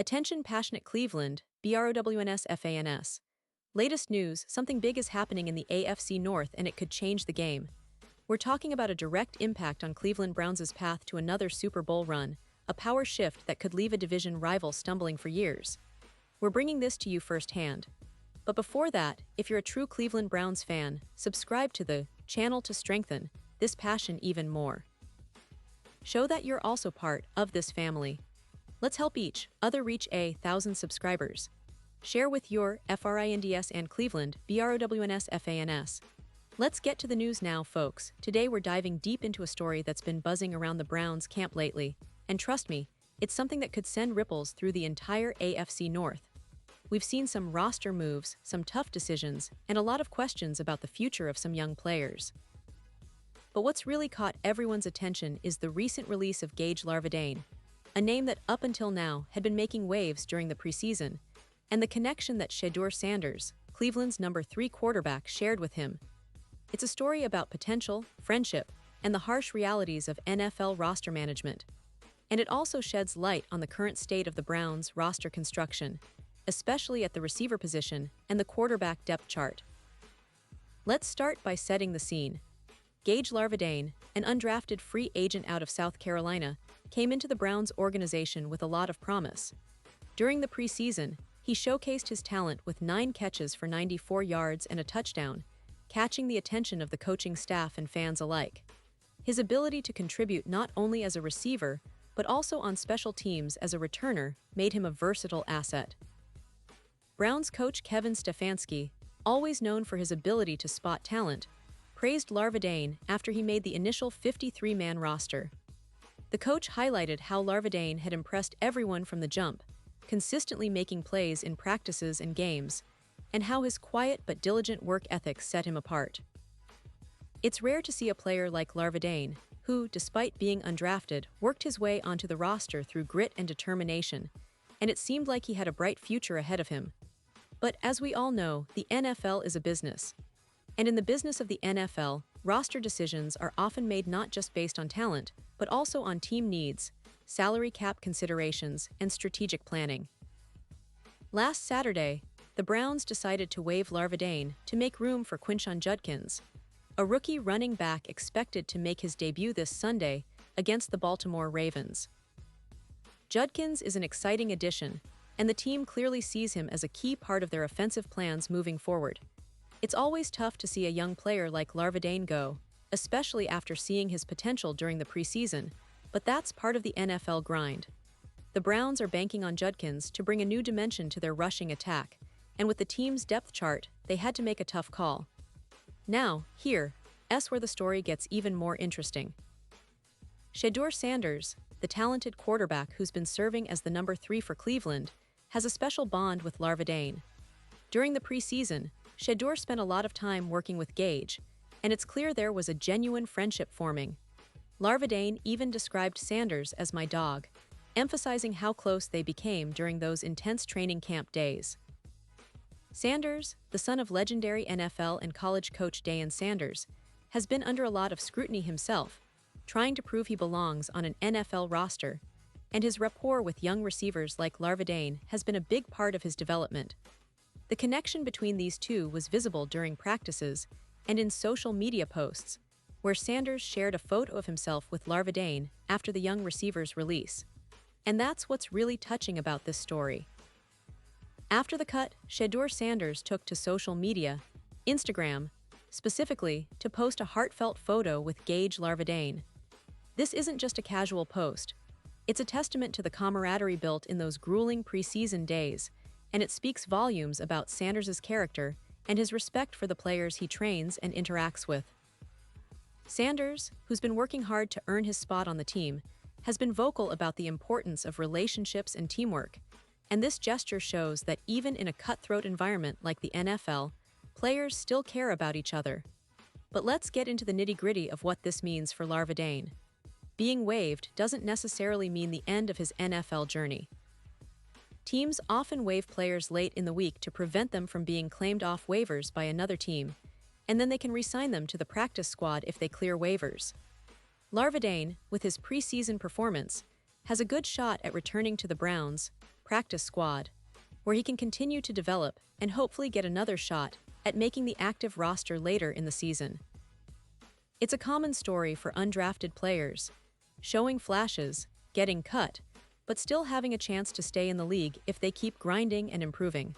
Attention passionate Cleveland, BROWNS. Latest news, something big is happening in the AFC North and it could change the game. We're talking about a direct impact on Cleveland Browns' path to another Super Bowl run, a power shift that could leave a division rival stumbling for years. We're bringing this to you firsthand. But before that, if you're a true Cleveland Browns fan, subscribe to the channel to strengthen this passion even more. Show that you're also part of this family. Let's help each other reach 1,000 subscribers. Share with your FRINDS and Cleveland, BROWNS. Let's get to the news now, folks. Today we're diving deep into a story that's been buzzing around the Browns camp lately. And trust me, it's something that could send ripples through the entire AFC North. We've seen some roster moves, some tough decisions, and a lot of questions about the future of some young players. But what's really caught everyone's attention is the recent release of Gage Larvadain, a name that up until now had been making waves during the preseason, and the connection that Shedeur Sanders, Cleveland's number 3 quarterback, shared with him. It's a story about potential, friendship, and the harsh realities of NFL roster management. And it also sheds light on the current state of the Browns' roster construction, especially at the receiver position and the quarterback depth chart. Let's start by setting the scene. Gage Larvadain, an undrafted free agent out of South Carolina, came into the Browns organization with a lot of promise. During the preseason, he showcased his talent with 9 catches for 94 yards and a touchdown, catching the attention of the coaching staff and fans alike. His ability to contribute not only as a receiver, but also on special teams as a returner made him a versatile asset. Browns coach Kevin Stefanski, always known for his ability to spot talent, praised Larvadain after he made the initial 53-man roster. The coach highlighted how Larvadain had impressed everyone from the jump, consistently making plays in practices and games, and how his quiet but diligent work ethic set him apart. It's rare to see a player like Larvadain, who, despite being undrafted, worked his way onto the roster through grit and determination, and it seemed like he had a bright future ahead of him. But as we all know, the NFL is a business. And in the business of the NFL, roster decisions are often made not just based on talent, but also on team needs, salary cap considerations, and strategic planning. Last Saturday, the Browns decided to waive Larvadain to make room for Quinshon Judkins, a rookie running back expected to make his debut this Sunday against the Baltimore Ravens. Judkins is an exciting addition, and the team clearly sees him as a key part of their offensive plans moving forward. It's always tough to see a young player like Larvadain go, especially after seeing his potential during the preseason, but that's part of the NFL grind. The Browns are banking on Judkins to bring a new dimension to their rushing attack, and with the team's depth chart, they had to make a tough call. Now, here's where the story gets even more interesting. Shedeur Sanders, the talented quarterback who's been serving as the number 3 for Cleveland, has a special bond with Larvadain. During the preseason, Shedeur spent a lot of time working with Gage, and it's clear there was a genuine friendship forming. Larvadain even described Sanders as "my dog," emphasizing how close they became during those intense training camp days. Sanders, the son of legendary NFL and college coach Deion Sanders, has been under a lot of scrutiny himself, trying to prove he belongs on an NFL roster, and his rapport with young receivers like Larvadain has been a big part of his development. The connection between these two was visible during practices and in social media posts, where Sanders shared a photo of himself with Larvadain after the young receiver's release. And that's what's really touching about this story. After the cut, Shedeur Sanders took to social media, Instagram, specifically, to post a heartfelt photo with Gage Larvadain. This isn't just a casual post. It's a testament to the camaraderie built in those grueling preseason days, and it speaks volumes about Sanders' character and his respect for the players he trains and interacts with. Sanders, who's been working hard to earn his spot on the team, has been vocal about the importance of relationships and teamwork, and this gesture shows that even in a cutthroat environment like the NFL, players still care about each other. But let's get into the nitty-gritty of what this means for Larvadain. Being waived doesn't necessarily mean the end of his NFL journey. Teams often waive players late in the week to prevent them from being claimed off waivers by another team, and then they can re-sign them to the practice squad if they clear waivers. Larvadain, with his preseason performance, has a good shot at returning to the Browns, practice squad, where he can continue to develop and hopefully get another shot at making the active roster later in the season. It's a common story for undrafted players, showing flashes, getting cut, but still having a chance to stay in the league if they keep grinding and improving.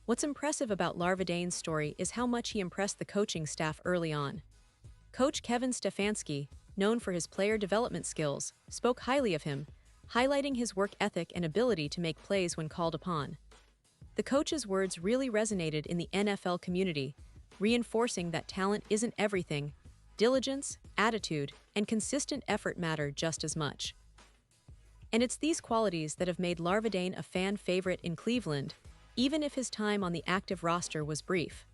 What's impressive about Larvadane's story is how much he impressed the coaching staff early on. Coach Kevin Stefanski, known for his player development skills, spoke highly of him, highlighting his work ethic and ability to make plays when called upon. The coach's words really resonated in the NFL community, reinforcing that talent isn't everything. Diligence, attitude, and consistent effort matter just as much. And it's these qualities that have made Larvadane a fan favorite in Cleveland, even if his time on the active roster was brief.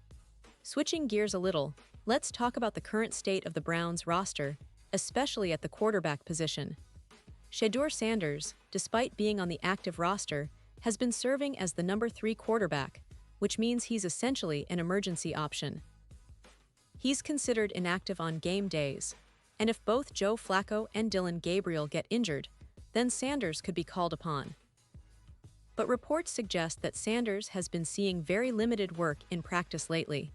Switching gears a little, let's talk about the current state of the Browns roster, especially at the quarterback position. Shedeur Sanders, despite being on the active roster, has been serving as the number 3 quarterback, which means he's essentially an emergency option. He's considered inactive on game days, and if both Joe Flacco and Dillon Gabriel get injured, then Sanders could be called upon. But reports suggest that Sanders has been seeing very limited work in practice lately.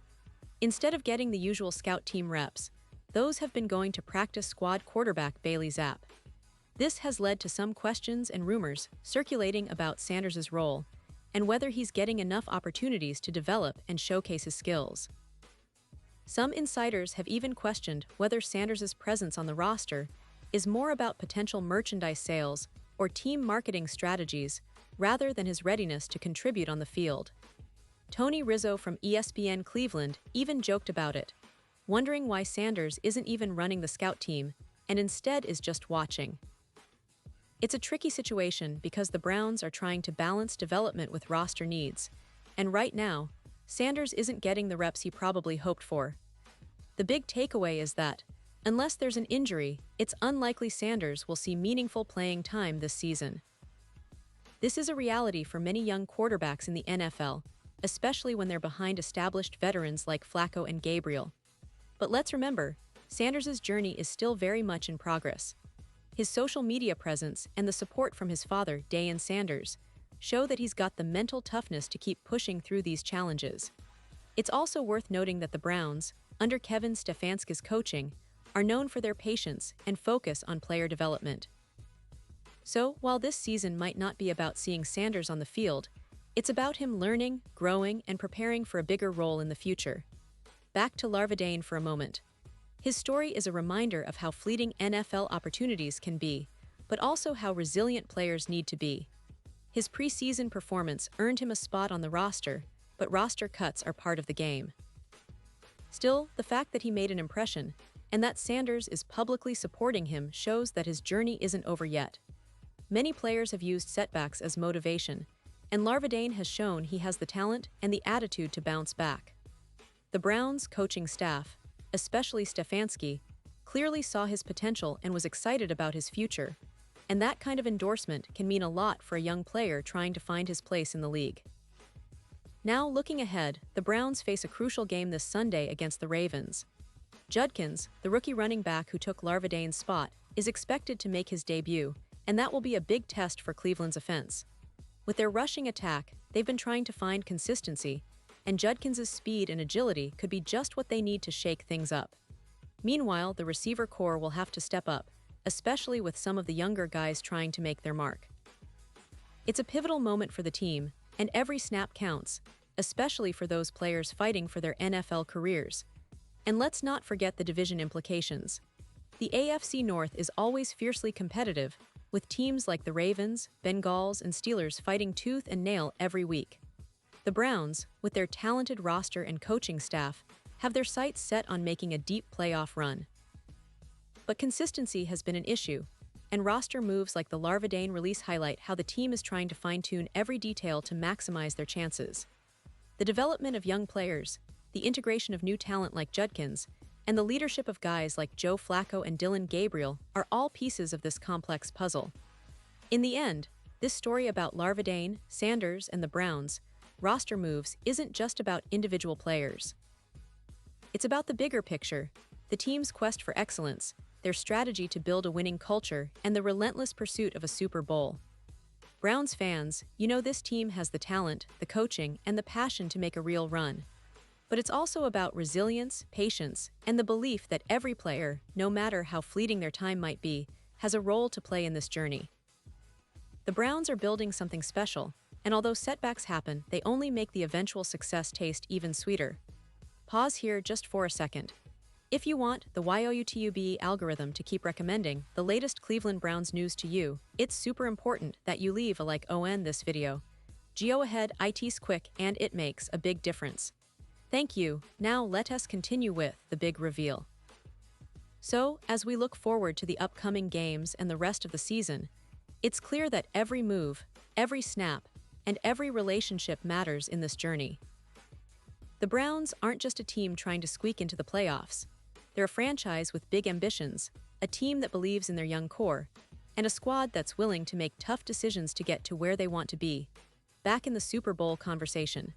Instead of getting the usual scout team reps, those have been going to practice squad quarterback Bailey Zappe. This has led to some questions and rumors circulating about Sanders' role and whether he's getting enough opportunities to develop and showcase his skills. Some insiders have even questioned whether Sanders' presence on the roster is more about potential merchandise sales or team marketing strategies rather than his readiness to contribute on the field. Tony Rizzo from ESPN Cleveland even joked about it, wondering why Sanders isn't even running the scout team and instead is just watching. It's a tricky situation because the Browns are trying to balance development with roster needs, and right now, Sanders isn't getting the reps he probably hoped for. The big takeaway is that, unless there's an injury, it's unlikely Sanders will see meaningful playing time this season. This is a reality for many young quarterbacks in the NFL, especially when they're behind established veterans like Flacco and Gabriel. But let's remember, Sanders' journey is still very much in progress. His social media presence and the support from his father, Deion Sanders, show that he's got the mental toughness to keep pushing through these challenges. It's also worth noting that the Browns, under Kevin Stefanski's coaching, are known for their patience and focus on player development. So, while this season might not be about seeing Sanders on the field, it's about him learning, growing, and preparing for a bigger role in the future. Back to Larvadane for a moment. His story is a reminder of how fleeting NFL opportunities can be, but also how resilient players need to be. His preseason performance earned him a spot on the roster, but roster cuts are part of the game. Still, the fact that he made an impression, and that Sanders is publicly supporting him shows that his journey isn't over yet. Many players have used setbacks as motivation, and Larvadane has shown he has the talent and the attitude to bounce back. The Browns' coaching staff, especially Stefanski, clearly saw his potential and was excited about his future, and that kind of endorsement can mean a lot for a young player trying to find his place in the league. Now, looking ahead, the Browns face a crucial game this Sunday against the Ravens. Judkins, the rookie running back who took Larvadane's spot, is expected to make his debut, and that will be a big test for Cleveland's offense. With their rushing attack, they've been trying to find consistency, and Judkins' speed and agility could be just what they need to shake things up. Meanwhile, the receiver corps will have to step up, especially with some of the younger guys trying to make their mark. It's a pivotal moment for the team, and every snap counts, especially for those players fighting for their NFL careers. And let's not forget the division implications. The AFC North is always fiercely competitive, with teams like the Ravens, Bengals, and Steelers fighting tooth and nail every week. The Browns, with their talented roster and coaching staff, have their sights set on making a deep playoff run. But consistency has been an issue, and roster moves like the Larvadane release highlight how the team is trying to fine-tune every detail to maximize their chances. The development of young players, the integration of new talent like Judkins, and the leadership of guys like Joe Flacco and Dillon Gabriel are all pieces of this complex puzzle. In the end, this story about Larvadane, Sanders, and the Browns' roster moves isn't just about individual players. It's about the bigger picture, the team's quest for excellence, their strategy to build a winning culture, and the relentless pursuit of a Super Bowl. Browns fans, you know this team has the talent, the coaching, and the passion to make a real run. But it's also about resilience, patience, and the belief that every player, no matter how fleeting their time might be, has a role to play in this journey. The Browns are building something special, and although setbacks happen, they only make the eventual success taste even sweeter. Pause here just for a second. If you want the YouTube algorithm to keep recommending the latest Cleveland Browns news to you, it's super important that you leave a like on this video. Go ahead, it's quick and it makes a big difference. Thank you. Now let us continue with the big reveal. So, as we look forward to the upcoming games and the rest of the season, it's clear that every move, every snap, and every relationship matters in this journey. The Browns aren't just a team trying to squeak into the playoffs. They're a franchise with big ambitions, a team that believes in their young core, and a squad that's willing to make tough decisions to get to where they want to be. Back in the Super Bowl conversation.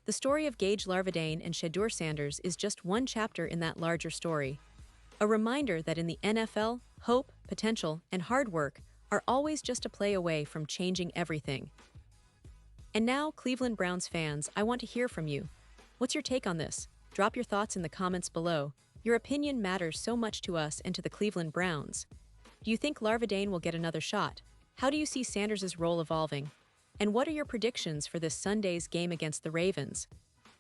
The story of Gage Larvadain and Shedeur Sanders is just one chapter in that larger story. A reminder that in the NFL, hope, potential, and hard work are always just a play away from changing everything. And now, Cleveland Browns fans, I want to hear from you. What's your take on this? Drop your thoughts in the comments below. Your opinion matters so much to us and to the Cleveland Browns. Do you think Larvadain will get another shot? How do you see Sanders' role evolving? And what are your predictions for this Sunday's game against the Ravens?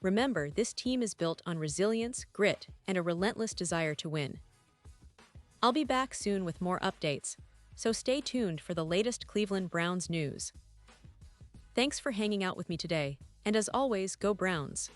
Remember, this team is built on resilience, grit, and a relentless desire to win. I'll be back soon with more updates, so stay tuned for the latest Cleveland Browns news. Thanks for hanging out with me today, and as always, go Browns!